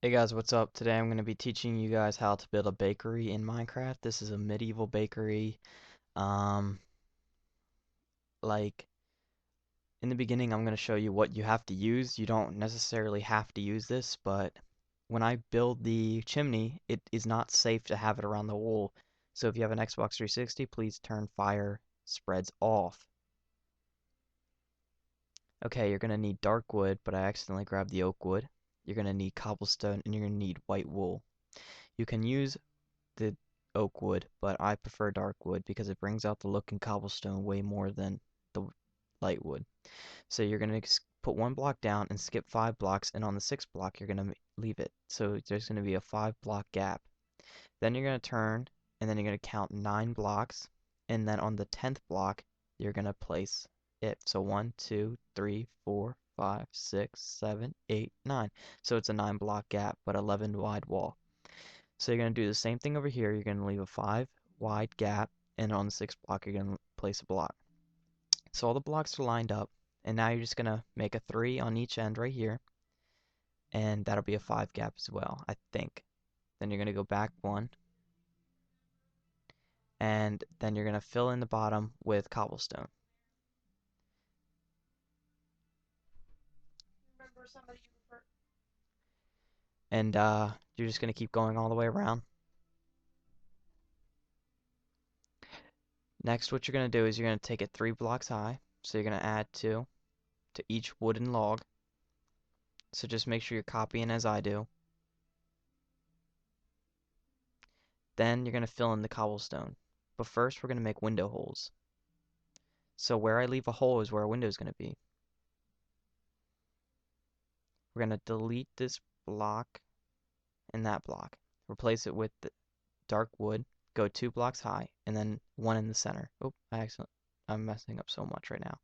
Hey guys, what's up? Today I'm going to be teaching you guys how to build a bakery in Minecraft. This is a medieval bakery. Um, like in the beginning, I'm going to show you what you have to use. You don't necessarily have to use this, but when I build the chimney, it is not safe to have it around the wall. So if you have an Xbox 360, please turn fire spreads off. Okay, you're going to need dark wood, but I accidentally grabbed the oak wood. You're going to need cobblestone, and you're going to need white wool. You can use the oak wood, but I prefer dark wood because it brings out the look in cobblestone way more than the light wood. So you're going to put one block down and skip 5 blocks, and on the sixth block you're going to leave it. So there's going to be a 5 block gap. Then you're going to turn, and then you're going to count 9 blocks, and then on the 10th block you're going to place it. So 1, 2, 3, 4, 5, 6, 7, 8, 9. So it's a 9 block gap, but 11 wide wall. So you're going to do the same thing over here. You're going to leave a 5 wide gap, and on the sixth block, you're going to place a block. So all the blocks are lined up, and now you're just going to make a 3 on each end right here, and that'll be a 5 gap as well, I think. Then you're going to go back 1, and then you're going to fill in the bottom with cobblestone. And you're just going to keep going all the way around. Next, what you're going to do is you're going to take it 3 blocks high, so you're going to add 2 to each wooden log. So just make sure you're copying as I do. Then you're going to fill in the cobblestone. But first we're going to make window holes. So where I leave a hole is where a window is going to be. We're going to delete this block and that block. Replace it with the dark wood. Go 2 blocks high and then 1 in the center. Oh, I'm messing up so much right now.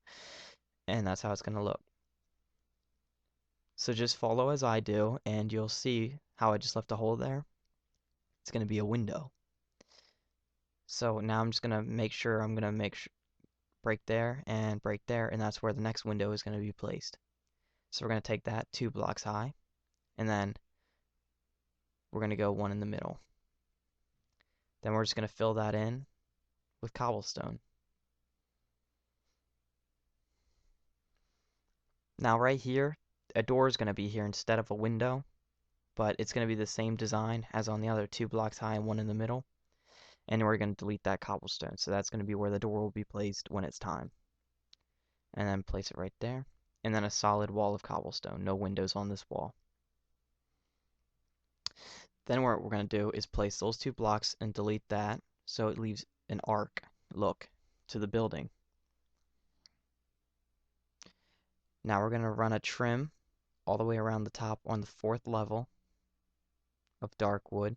And that's how it's going to look. So just follow as I do and you'll see how I just left a hole there. It's going to be a window. So now I'm just going to make sure break there, and that's where the next window is going to be placed. So we're going to take that 2 blocks high, and then we're going to go 1 in the middle. Then we're just going to fill that in with cobblestone. Now right here, a door is going to be here instead of a window, but it's going to be the same design as on the other 2 blocks high and 1 in the middle. And we're going to delete that cobblestone, so that's going to be where the door will be placed when it's time. And then place it right there. And then a solid wall of cobblestone, no windows on this wall. Then what we're going to do is place those 2 blocks and delete that so it leaves an arc look to the building. Now we're going to run a trim all the way around the top on the 4th level of dark wood.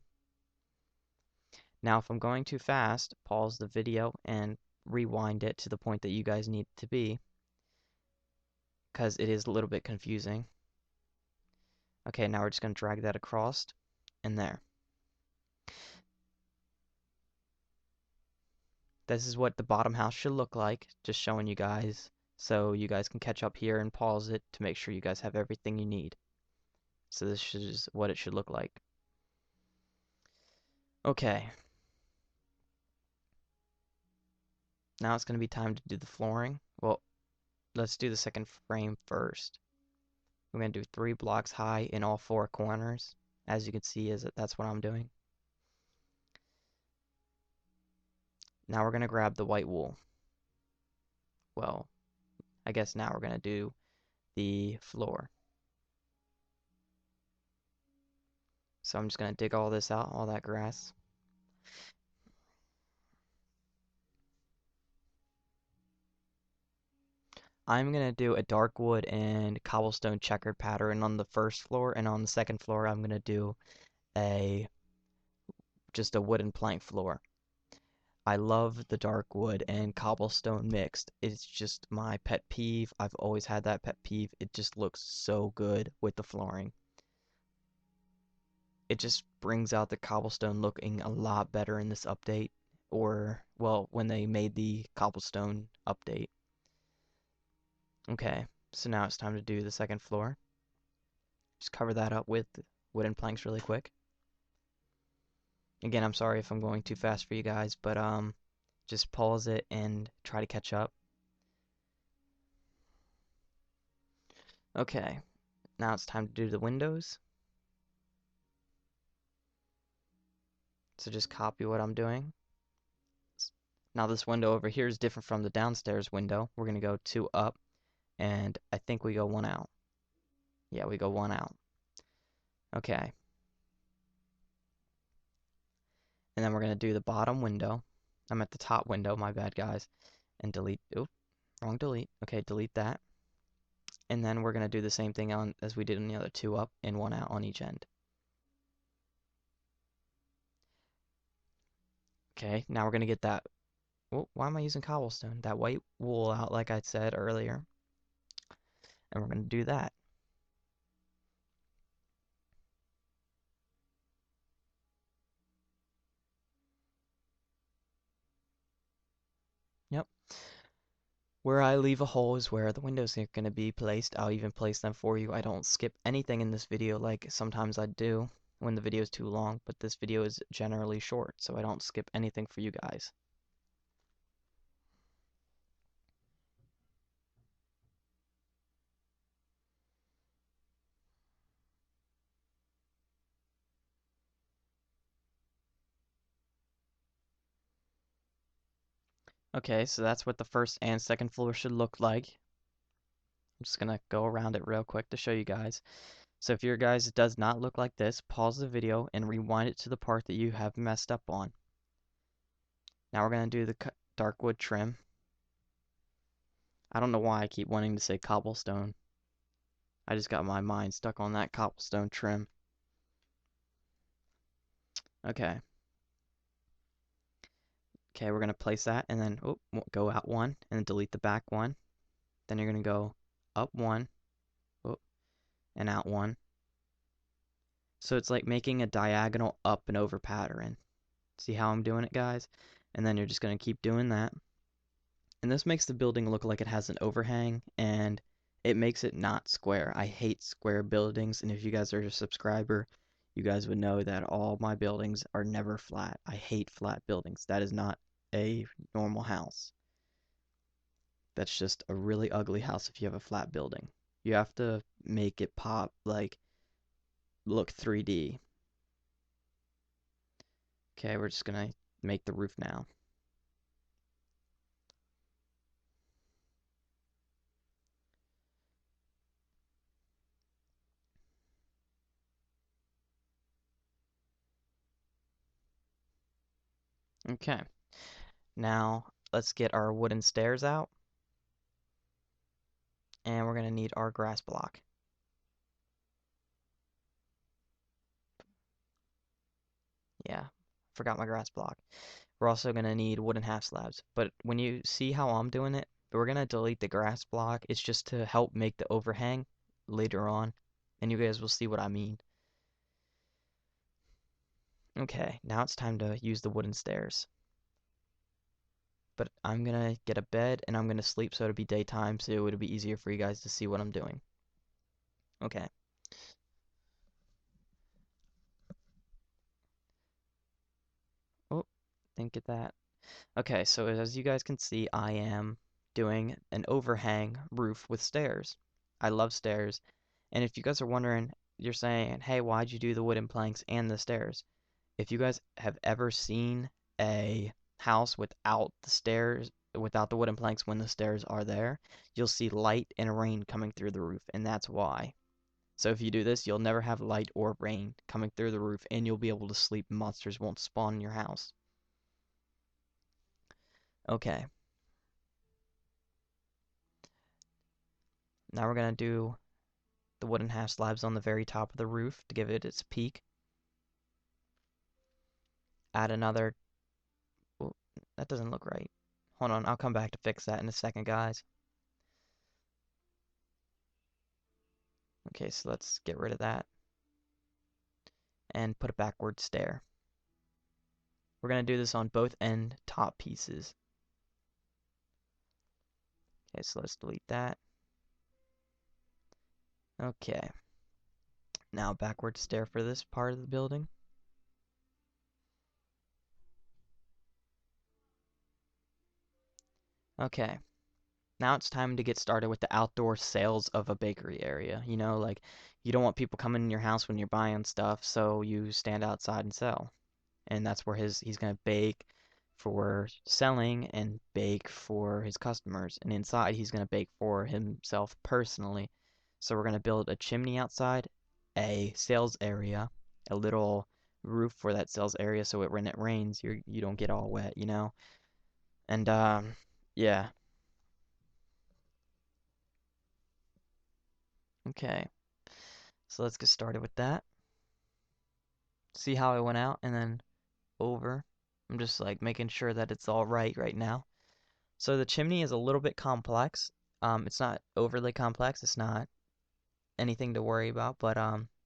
Now if I'm going too fast, pause the video and rewind it to the point that you guys need it to be, because it is a little bit confusing. Okay, now we're just going to drag that across and there. This is what the bottom house should look like, just showing you guys so you guys can catch up here and pause it to make sure you guys have everything you need. So this is what it should look like. Okay. Now it's going to be time to do the flooring. Well, let's do the second frame first. We're going to do 3 blocks high in all 4 corners. As you can see, that's what I'm doing. Now we're going to grab the white wool. Well, I guess now we're going to do the floor. So I'm just going to dig all this out, all that grass. I'm going to do a dark wood and cobblestone checkered pattern on the first floor, and on the second floor I'm going to do just a wooden plank floor. I love the dark wood and cobblestone mixed. It's just my pet peeve. I've always had that pet peeve. It just looks so good with the flooring. It just brings out the cobblestone looking a lot better in this update, or, well, when they made the cobblestone update. Okay, so now it's time to do the second floor. Just cover that up with wooden planks really quick. Again, I'm sorry if I'm going too fast for you guys, but just pause it and try to catch up. Okay, now it's time to do the windows. So just copy what I'm doing. Now this window over here is different from the downstairs window. We're going to go 2 up, and I think we go 1 out. Yeah, we go 1 out. Okay. And then we're going to do the bottom window. I'm at the top window, my bad guys. And delete, oop, wrong delete. Okay, delete that. And then we're going to do the same thing on as we did on the other 2 up and 1 out on each end. Okay, now we're going to get that, oh, why am I using cobblestone? That white wool out like I said earlier. And we're going to do that. Yep. Where I leave a hole is where the windows are going to be placed. I'll even place them for you. I don't skip anything in this video like sometimes I do when the video is too long, but this video is generally short, so I don't skip anything for you guys. Okay, so that's what the first and second floor should look like. I'm just gonna go around it real quick to show you guys. So if your guys does not look like this, pause the video and rewind it to the part that you have messed up on. Now we're gonna do the dark wood trim. I don't know why I keep wanting to say cobblestone. I just got my mind stuck on that cobblestone trim. Okay. Okay, we're gonna place that and then go out 1 and then delete the back 1. Then you're gonna go up 1 and out 1. So it's like making a diagonal up and over pattern. See how I'm doing it, guys? And then you're just gonna keep doing that. And this makes the building look like it has an overhang, and it makes it not square. I hate square buildings, and if you guys are a subscriber, you guys would know that all my buildings are never flat. I hate flat buildings. That is not a normal house. That's just a really ugly house if you have a flat building. You have to make it pop, like, look 3D. Okay, we're just gonna make the roof now. Okay, now let's get our wooden stairs out. And we're gonna need our grass block. Yeah, forgot my grass block. We're also gonna need wooden half slabs. But when you see how I'm doing it, we're gonna delete the grass block. It's just to help make the overhang later on. And you guys will see what I mean. Okay, now it's time to use the wooden stairs. But I'm gonna get a bed and I'm gonna sleep so it'll be daytime so it'll be easier for you guys to see what I'm doing. Okay. Oh, didn't get that. Okay, so as you guys can see, I am doing an overhang roof with stairs. I love stairs. And if you guys are wondering, you're saying, hey, why'd you do the wooden planks and the stairs? If you guys have ever seen a house without the stairs, without the wooden planks when the stairs are there, you'll see light and rain coming through the roof, and that's why. So if you do this, you'll never have light or rain coming through the roof, and you'll be able to sleep and monsters won't spawn in your house. Okay. Now we're going to do the wooden half slabs on the very top of the roof to give it its peak. Add another, oh, that doesn't look right. Hold on, I'll come back to fix that in a second, guys. Okay, so let's get rid of that and put a backward stair. We're going to do this on both end top pieces. Okay, so let's delete that. Okay. Now backward stair for this part of the building. Okay, now it's time to get started with the outdoor sales of a bakery area. You know, like you don't want people coming in your house when you're buying stuff, so you stand outside and sell. And that's where he's gonna bake for selling and bake for his customers. And inside he's gonna bake for himself personally. So we're gonna build a chimney outside, a sales area, a little roof for that sales area so when it rains you don't get all wet, you know? And yeah. Okay. So let's get started with that. See how I went out and then over. I'm just like making sure that it's all right now. So the chimney is a little bit complex. It's not overly complex. It's not anything to worry about, but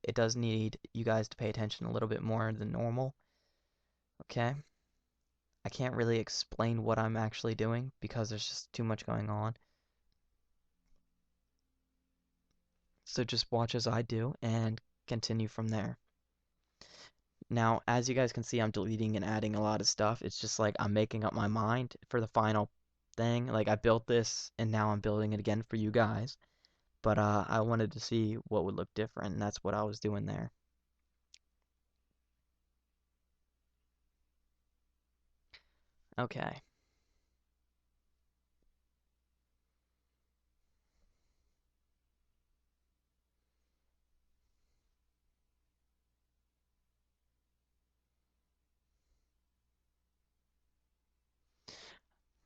it does need you guys to pay attention a little bit more than normal. Okay? I can't really explain what I'm actually doing because there's just too much going on. So just watch as I do and continue from there. Now, as you guys can see, I'm deleting and adding a lot of stuff. It's just like I'm making up my mind for the final thing. Like I built this and now I'm building it again for you guys. But I wanted to see what would look different, and that's what I was doing there. Okay.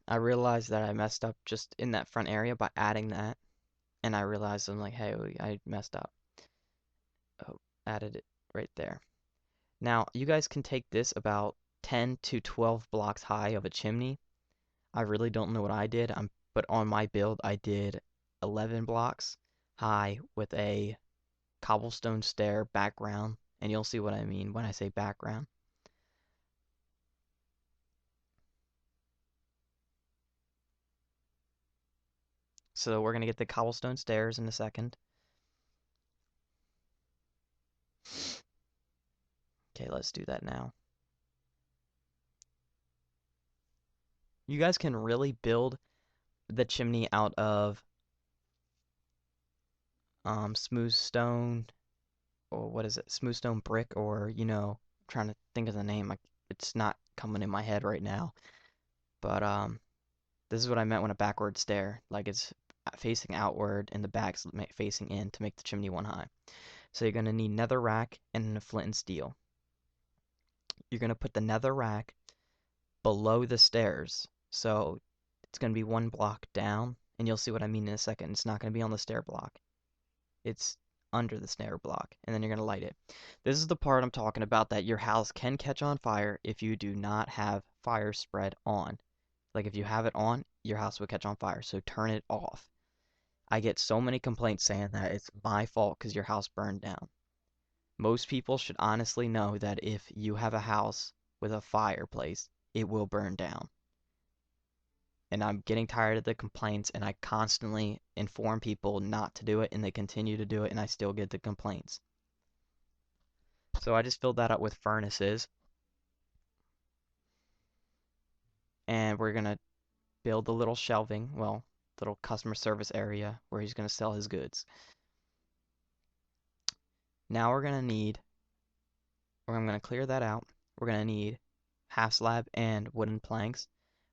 I realized that I messed up just in that front area by adding that, and I realized I'm like, hey, I messed up. Oh, added it right there. Now, you guys can take this about 10 to 12 blocks high of a chimney. I really don't know what I did, but on my build, I did 11 blocks high with a cobblestone stair background, and you'll see what I mean when I say background. So we're going to get the cobblestone stairs in a second. Okay, let's do that now. You guys can really build the chimney out of smooth stone, or what is it? Smooth stone brick, or I'm trying to think of the name. It's not coming in my head right now. But this is what I meant when a backward stair, like it's facing outward and the back's facing in to make the chimney one high. So you're gonna need nether rack and a flint and steel. You're gonna put the nether rack below the stairs. So it's going to be one block down, and you'll see what I mean in a second. It's not going to be on the stair block. It's under the stair block, and then you're going to light it. This is the part I'm talking about that your house can catch on fire if you do not have fire spread on. Like if you have it on, your house will catch on fire, so turn it off. I get so many complaints saying that it's my fault because your house burned down. Most people should honestly know that if you have a house with a fireplace, it will burn down. And I'm getting tired of the complaints, and I constantly inform people not to do it, and they continue to do it, and I still get the complaints. So I just filled that up with furnaces, and we're gonna build a little shelving, well, little customer service area where he's gonna sell his goods. Now I'm gonna clear that out. We're gonna need half slab and wooden planks.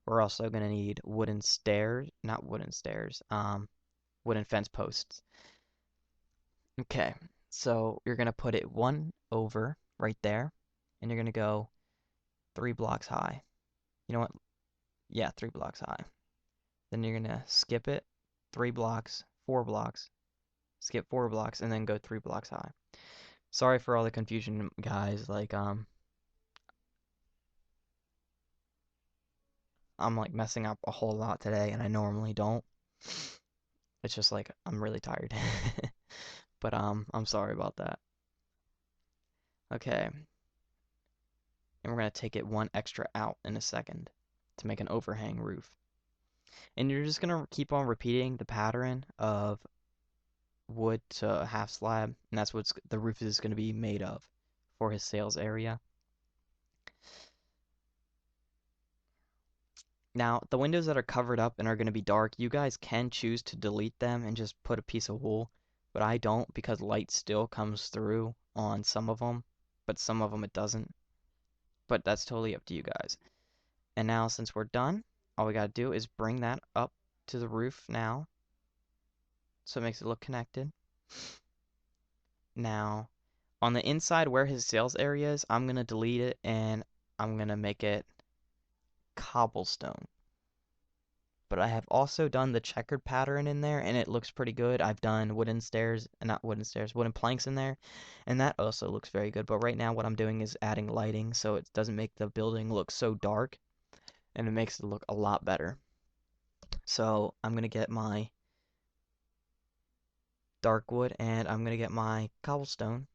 We're also gonna need wooden stairs, not wooden stairs, wooden fence posts. Okay, so you're gonna put it one over right there, and you're gonna go 3 blocks high. You know what? Yeah, 3 blocks high. Then you're gonna skip it 3 blocks, 4 blocks, skip 4 blocks, and then go 3 blocks high. Sorry for all the confusion, guys. Like, I'm like messing up a whole lot today, and I normally don't. It's just like I'm really tired. But I'm sorry about that. Okay, and we're going to take it one extra out in a second to make an overhang roof. And you're just going to keep on repeating the pattern of wood to a half slab, and that's what the roof is going to be made of for his sales area. Now, the windows that are covered up and are going to be dark, you guys can choose to delete them and just put a piece of wool, but I don't because light still comes through on some of them, but some of them it doesn't. But that's totally up to you guys. And now, since we're done, all we got to do is bring that up to the roof now, so it makes it look connected. Now, on the inside where his sales area is, I'm going to delete it and I'm going to make it cobblestone. But I have also done the checkered pattern in there and it looks pretty good. I've done wooden stairs, not wooden stairs, wooden planks in there, and that also looks very good. But right now what I'm doing is adding lighting so it doesn't make the building look so dark and it makes it look a lot better. So I'm going to get my dark wood and I'm going to get my cobblestone